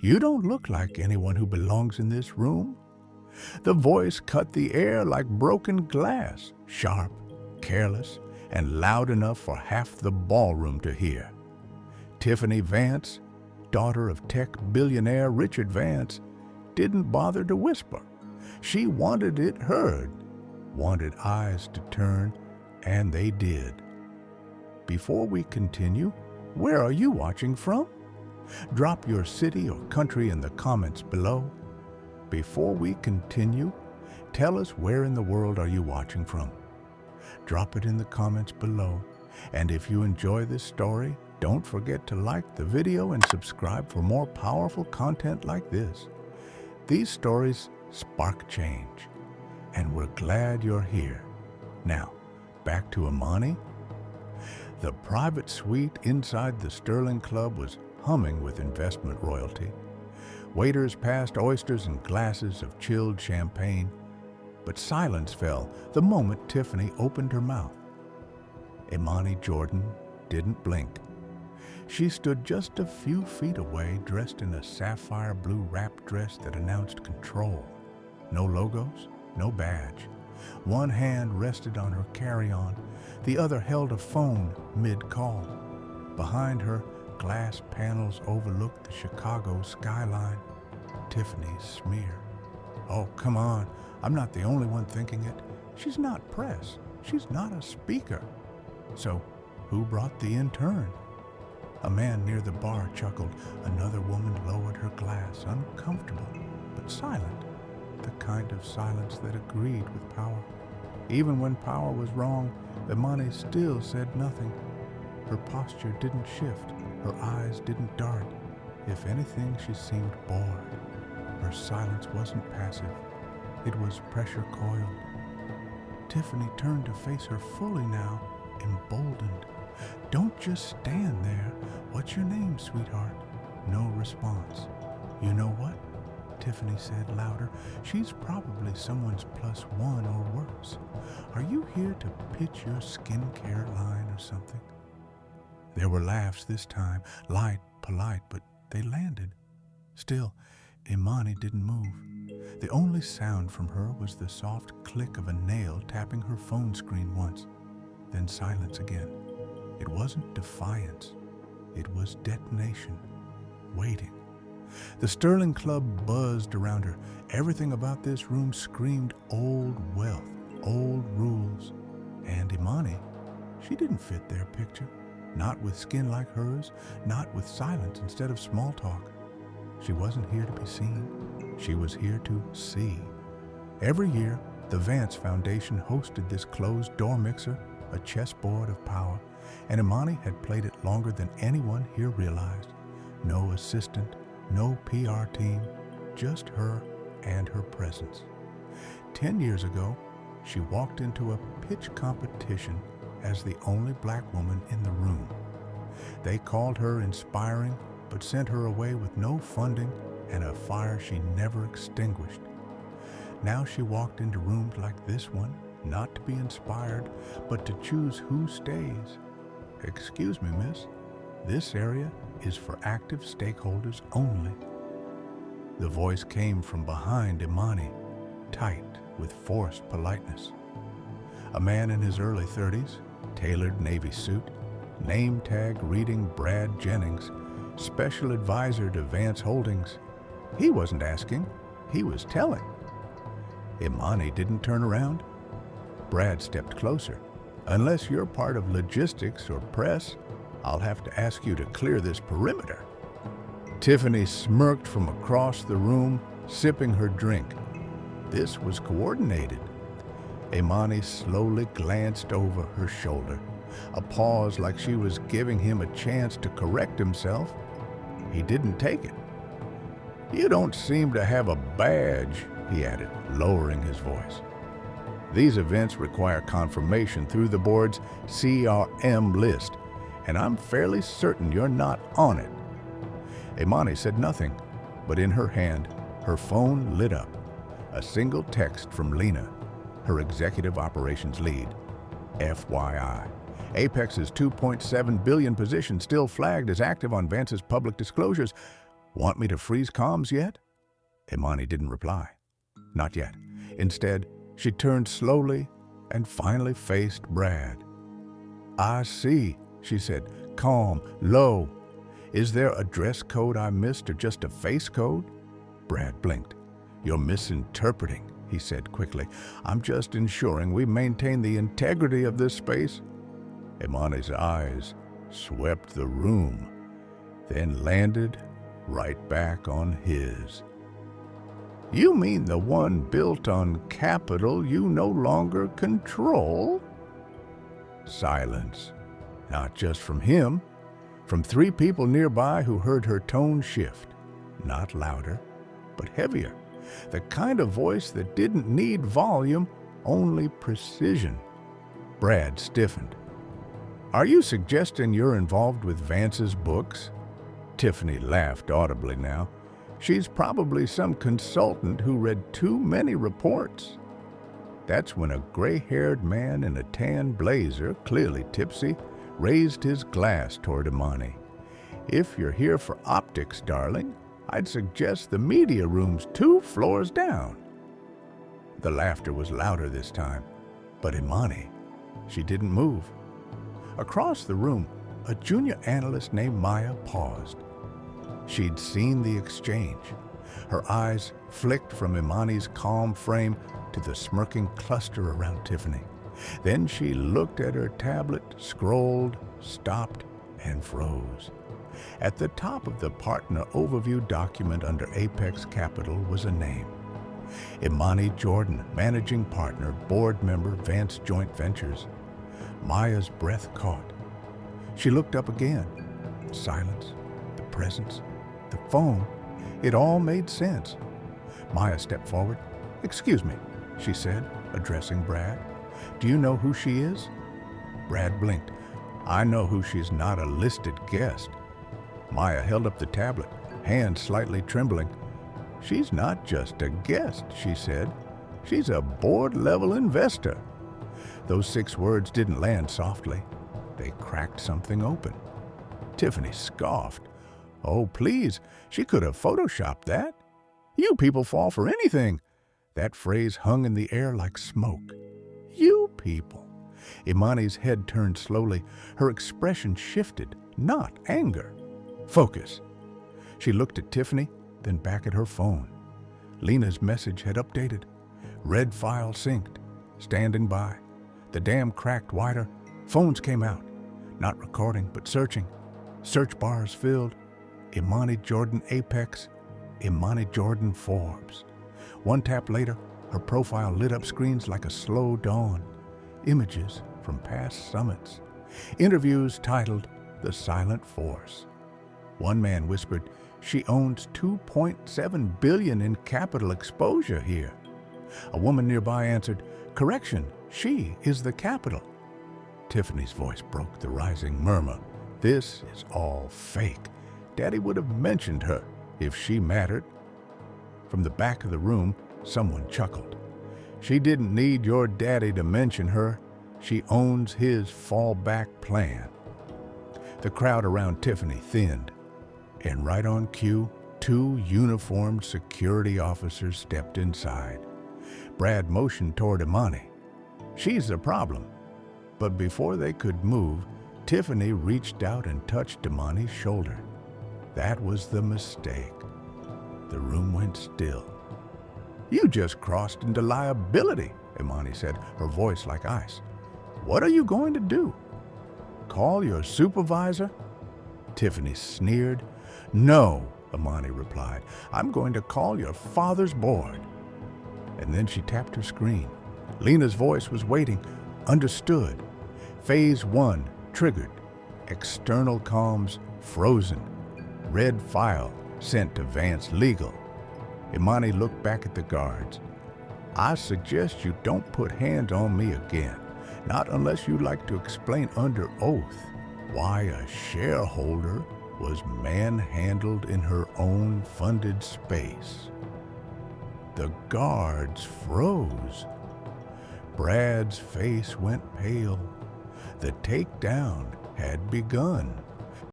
You don't look like anyone who belongs in this room." The voice cut the air like broken glass, sharp, careless, and loud enough for half the ballroom to hear. Tiffany Vance, daughter of tech billionaire Richard Vance, didn't bother to whisper. She wanted it heard, wanted eyes to turn, and they did. Before we continue, where are you watching from? Drop your city or country in the comments below. Before we continue, tell us where in the world are you watching from. Drop it in the comments below. And if you enjoy this story, don't forget to like the video and subscribe for more powerful content like this. These stories spark change, and we're glad you're here. Now, back to Imani. The private suite inside the Sterling Club was humming with investment royalty. Waiters passed oysters and glasses of chilled champagne, but silence fell the moment Tiffany opened her mouth. Imani Jordan didn't blink. She stood just a few feet away, dressed in a sapphire blue wrap dress that announced control. No logos, no badge. One hand rested on her carry-on, the other held a phone mid-call. Behind her, glass panels overlooked the Chicago skyline. Tiffany's smear. "Oh, come on. I'm not the only one thinking it. She's not press. She's not a speaker." So, who brought the intern? A man near the bar chuckled. Another woman lowered her glass, uncomfortable, but silent. The kind of silence that agreed with power. Even when power was wrong, Imani still said nothing. Her posture didn't shift. Her eyes didn't dart. If anything, she seemed bored. Her silence wasn't passive. It was pressure-coiled. Tiffany turned to face her fully now, emboldened. "Don't just stand there. What's your name, sweetheart?" No response. "You know what?" Tiffany said louder. "She's probably someone's +1 or worse. Are you here to pitch your skincare line or something?" There were laughs this time, light, polite, but they landed. Still, Imani didn't move. The only sound from her was the soft click of a nail tapping her phone screen once, then silence again. It wasn't defiance. It was detonation, waiting. The Sterling Club buzzed around her. Everything about this room screamed old wealth, old rules. And Imani, she didn't fit their picture. Not with skin like hers, not with silence instead of small talk. She wasn't here to be seen. She was here to see. Every year, the Vance Foundation hosted this closed-door mixer, a chessboard of power, and Imani had played it longer than anyone here realized. No assistant, no PR team, just her and her presence. 10 years ago, she walked into a pitch competition as the only black woman in the room. They called her inspiring, but sent her away with no funding and a fire she never extinguished. Now she walked into rooms like this one, not to be inspired, but to choose who stays. "Excuse me, miss, this area is for active stakeholders only." The voice came from behind Imani, tight with forced politeness. A man in his early 30s, tailored navy suit, name tag reading Brad Jennings, special advisor to Vance Holdings. He wasn't asking, he was telling. Imani didn't turn around. Brad stepped closer. "Unless you're part of logistics or press, I'll have to ask you to clear this perimeter." Tiffany smirked from across the room, sipping her drink. This was coordinated. Imani slowly glanced over her shoulder. A pause like she was giving him a chance to correct himself. He didn't take it. "You don't seem to have a badge," he added, lowering his voice. "These events require confirmation through the board's CRM list, and I'm fairly certain you're not on it." Imani said nothing, but in her hand, her phone lit up. A single text from Lena, her executive operations lead. "FYI, Apex's $2.7 billion position still flagged as active on Vance's public disclosures, Want me to freeze comms yet? Imani didn't reply. Not yet. Instead, she turned slowly and finally faced Brad. I see, she said, calm, low. Is there a dress code I missed or just a face code? Brad blinked. You're misinterpreting, he said quickly. I'm just ensuring we maintain the integrity of this space. Imani's eyes swept the room, then landed right back on his. You mean the one built on capital you no longer control? Silence. Not just from him, from 3 people nearby who heard her tone shift. Not louder, but heavier. The kind of voice that didn't need volume, only precision. Brad stiffened. Are you suggesting you're involved with Vance's books? Tiffany laughed audibly now. She's probably some consultant who read too many reports. That's when a gray-haired man in a tan blazer, clearly tipsy, raised his glass toward Imani. If you're here for optics, darling, I'd suggest the media room's 2 floors down. The laughter was louder this time, but Imani, she didn't move. Across the room, a junior analyst named Maya paused. She'd seen the exchange. Her eyes flicked from Imani's calm frame to the smirking cluster around Tiffany. Then she looked at her tablet, scrolled, stopped, and froze. At the top of the partner overview document under Apex Capital was a name. Imani Jordan, managing partner, board member, Vance Joint Ventures. Maya's breath caught. She looked up again. Silence, the presence, the phone, it all made sense. Maya stepped forward. Excuse me, she said, addressing Brad. Do you know who she is? Brad blinked. I know who she's not a listed guest. Maya held up the tablet, hand slightly trembling. She's not just a guest, she said. She's a board-level investor. Those 6 words didn't land softly. They cracked something open. Tiffany scoffed. Oh, please, she could have photoshopped that. You people fall for anything. That phrase hung in the air like smoke. You people. Imani's head turned slowly. Her expression shifted, not anger. Focus. She looked at Tiffany, then back at her phone. Lena's message had updated. Red file synced. Standing by. The dam cracked wider. Phones came out. Not recording, but searching. Search bars filled. Imani Jordan Apex. Imani Jordan Forbes. One tap later, her profile lit up screens like a slow dawn. Images from past summits. Interviews titled The Silent Force. One man whispered, she owns $2.7 billion in capital exposure here. A woman nearby answered, correction, she is the capital. Tiffany's voice broke the rising murmur. This is all fake. Daddy would have mentioned her if she mattered. From the back of the room, someone chuckled. She didn't need your daddy to mention her. She owns his fallback plan. The crowd around Tiffany thinned, and right on cue, 2 uniformed security officers stepped inside. Brad motioned toward Imani. She's the problem. But before they could move, Tiffany reached out and touched Imani's shoulder. That was the mistake. The room went still. You just crossed into liability, Imani said, her voice like ice. What are you going to do? Call your supervisor? Tiffany sneered. No, Imani replied. I'm going to call your father's board. And then she tapped her screen. Lena's voice was waiting. Understood. Phase 1 triggered. External comms frozen. Red file sent to Vance Legal. Imani looked back at the guards. I suggest you don't put hands on me again, not unless you'd like to explain under oath why a shareholder was manhandled in her own funded space. The guards froze. Brad's face went pale. The takedown had begun.